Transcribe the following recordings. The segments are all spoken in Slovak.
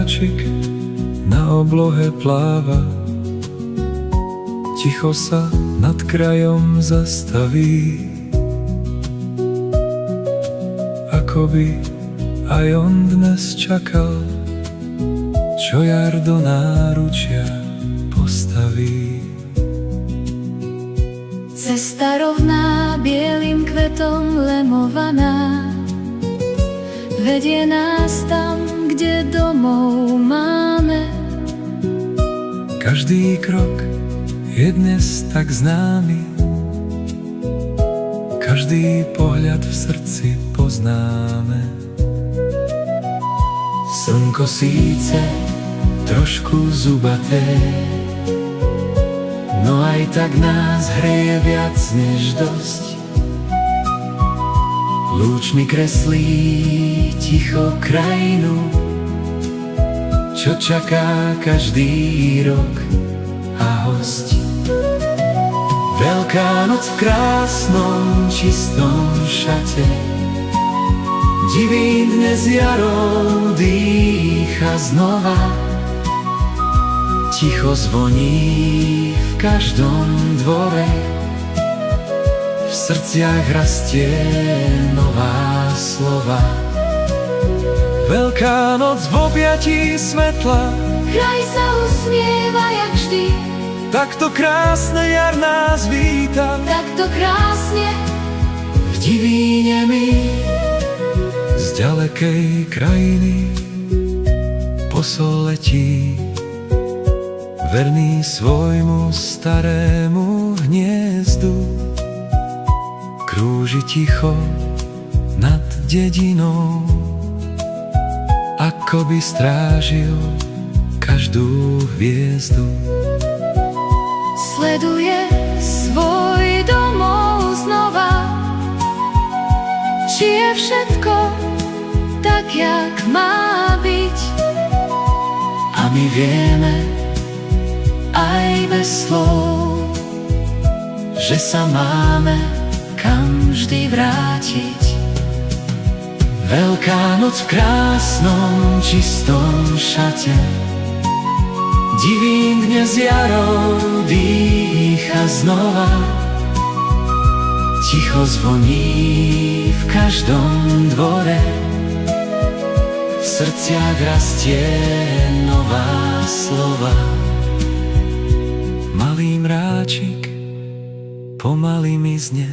mráčik na oblohe pláva, ticho sa nad krajom zastaví. Akoby aj on dnes čakal, čo jar do náručia postaví. Cesta rovná bielým kvetom lemovaná vedie nás tam, kde domov máme. Každý krok je dnes tak známy, každý pohľad v srdci poznáme. Slnko síce trošku zubaté, no aj tak nás hreje viac než dosť. Lúčmi kreslí ticho krajinu, čo čaká každý rok a hosť. Veľká noc v krásnom, čistom šate, divín dnes jarou dýcha znova. Ticho zvoní v každom dvore, v srdciach rastie nová slova. Veľká noc v objatí svetla, Kraj sa usmieva jak vždy, takto krásne jar nás víta. takto krásne V divíne my z ďalekej krajiny posol letí, verný svojmu starému hniezdu. Krúži ticho nad dedinou, ako by strážil každú hviezdu. sleduje svoj domov znova, či je všetko tak, jak má byť. A my vieme aj bez slov, že sa máme kam vždy vrátiť. Veľká noc v krásnom, čistom šate, divín dnes jarou dýcha znova. Ticho zvoní v každom dvore, v srdciach rastie nová slova. Malý mráčik pomaly mizne,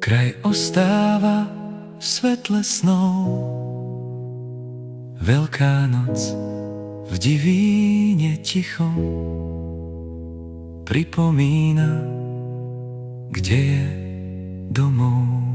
kraj ostáva v svetle snov. Veľká noc v divíne tichom pripomína, kde je domov.